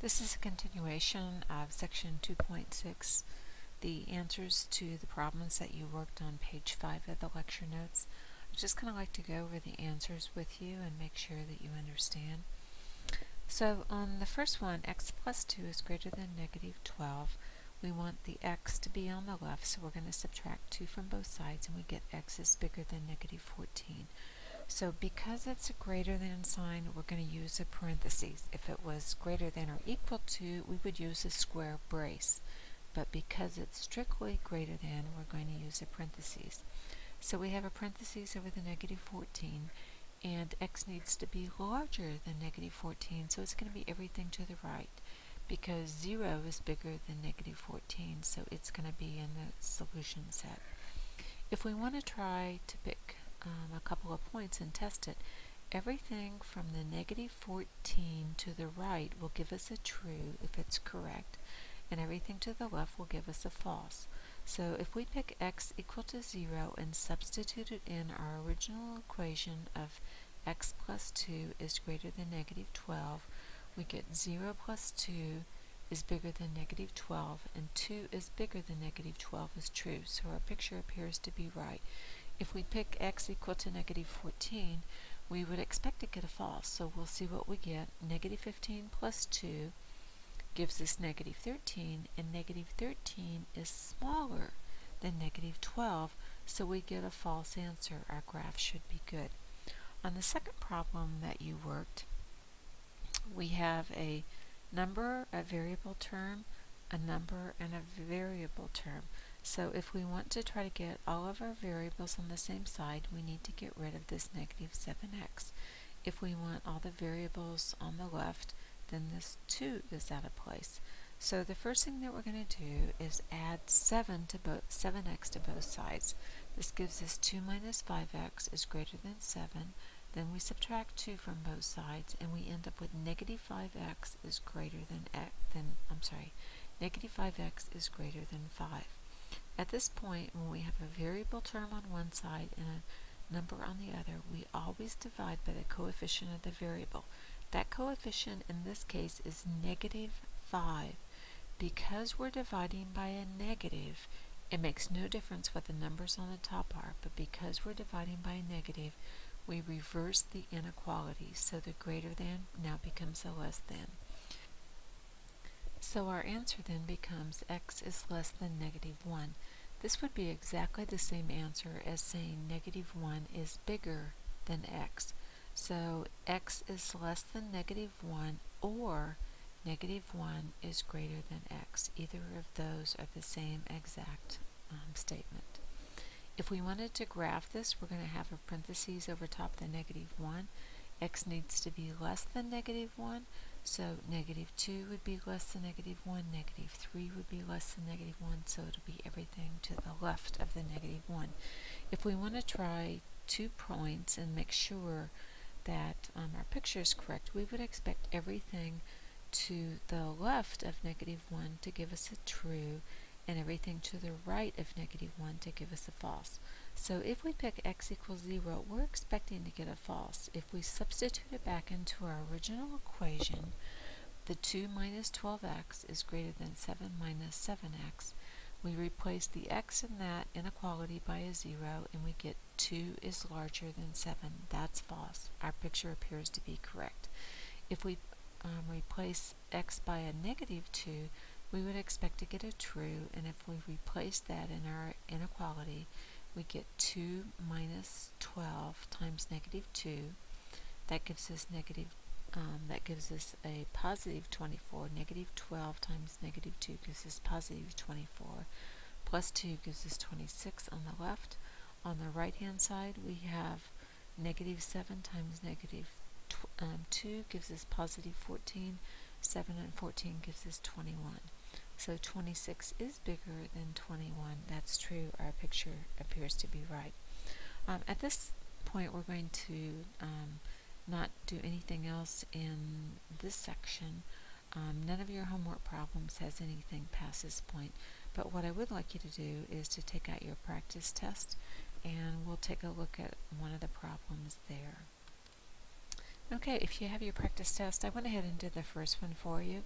This is a continuation of section 2.6, the answers to the problems that you worked on page 5 of the lecture notes. I'd just kind of like to go over the answers with you and make sure that you understand. So on the first one, x plus 2 is greater than negative 12. We want the x to be on the left, so we're going to subtract 2 from both sides, and we get x is bigger than negative 14. So because it's a greater than sign, we're going to use a parentheses. If it was greater than or equal to, we would use a square brace. But because it's strictly greater than, we're going to use a parentheses. So we have a parentheses over the negative 14, and x needs to be larger than negative 14, so it's going to be everything to the right. Because 0 is bigger than negative 14, so it's going to be in the solution set. If we want to try to pick a couple of points and test it, everything from the negative 14 to the right will give us a true if it's correct, and everything to the left will give us a false. So if we pick x equal to 0 and substitute it in our original equation of x plus 2 is greater than negative 12, we get 0 plus 2 is bigger than negative 12, and 2 is bigger than negative 12 is true, so our picture appears to be right. If we pick x equal to negative 14, we would expect to get a false, so we'll see what we get. Negative 15 plus 2 gives us negative 13, and negative 13 is smaller than negative 12, so we get a false answer. Our graph should be good. On the second problem that you worked, we have a number, a variable term, a number, and a variable term. So if we want to try to get all of our variables on the same side, we need to get rid of this negative 7x. If we want all the variables on the left, then this 2 is out of place. So the first thing that we're going to do is add 7x to both sides. This gives us 2 minus 5x is greater than 7. Then we subtract 2 from both sides, and we end up with negative 5x is greater than negative 5x is greater than 5. At this point, when we have a variable term on one side and a number on the other, we always divide by the coefficient of the variable. That coefficient in this case is negative 5. Because we're dividing by a negative, it makes no difference what the numbers on the top are, but because we're dividing by a negative, we reverse the inequality, so the greater than now becomes a less than. So our answer then becomes x is less than negative 1. This would be exactly the same answer as saying negative 1 is bigger than x. So x is less than negative 1 or negative 1 is greater than x. Either of those are the same exact statement. If we wanted to graph this, we're going to have a parentheses over top the negative 1. X needs to be less than negative 1, so negative 2 would be less than negative 1, negative 3 would be less than negative 1, so it'll be everything to the left of the negative 1. If we want to try 2 points and make sure that our picture is correct, we would expect everything to the left of negative 1 to give us a true, and everything to the right of negative 1 to give us a false. So if we pick x equals 0, we're expecting to get a false. If we substitute it back into our original equation, the 2 minus 12x is greater than 7 minus 7x. We replace the x in that inequality by a 0, and we get 2 is larger than 7. That's false. Our picture appears to be correct. If we replace x by a negative 2, we would expect to get a true, and if we replace that in our inequality, we get 2 minus 12 times negative 2. That gives us a positive 24. Negative 12 times negative 2 gives us positive 24. Plus 2 gives us 26 on the left. On the right hand side, we have negative 7 times negative 2 gives us positive 14. 7 and 14 gives us 21. So 26 is bigger than 21. That's true. Our picture appears to be right. At this point, we're going to not do anything else in this section. None of your homework problems has anything past this point. But what I would like you to do is to take out your practice test, and we'll take a look at one of the problems there. Okay, if you have your practice test, I went ahead and did the first one for you.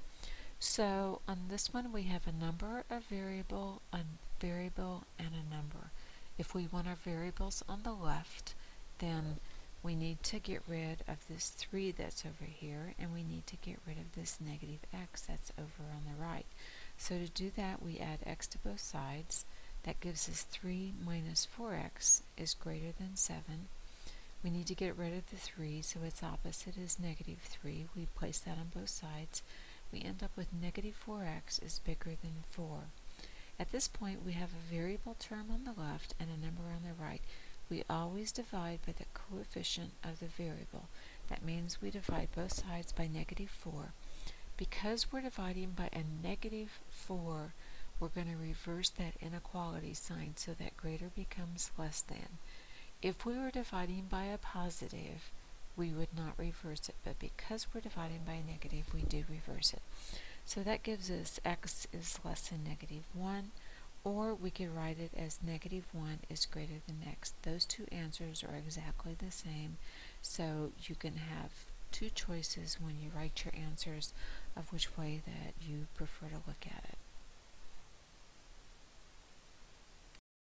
So on this one we have a number, a variable, and a number. If we want our variables on the left, then we need to get rid of this 3 that's over here, and we need to get rid of this negative x that's over on the right. So to do that, we add x to both sides. That gives us 3 minus 4x is greater than 7. We need to get rid of the 3, so its opposite is negative 3. We place that on both sides. We end up with negative 4x is bigger than 4. At this point, we have a variable term on the left and a number on the right. We always divide by the coefficient of the variable. That means we divide both sides by negative 4. Because we're dividing by a negative 4, we're going to reverse that inequality sign so that greater becomes less than. If we were dividing by a positive, we would not reverse it, but because we're dividing by a negative, we do reverse it. So that gives us x is less than negative 1, or we could write it as negative 1 is greater than x. Those two answers are exactly the same, so you can have two choices when you write your answers of which way that you prefer to look at it.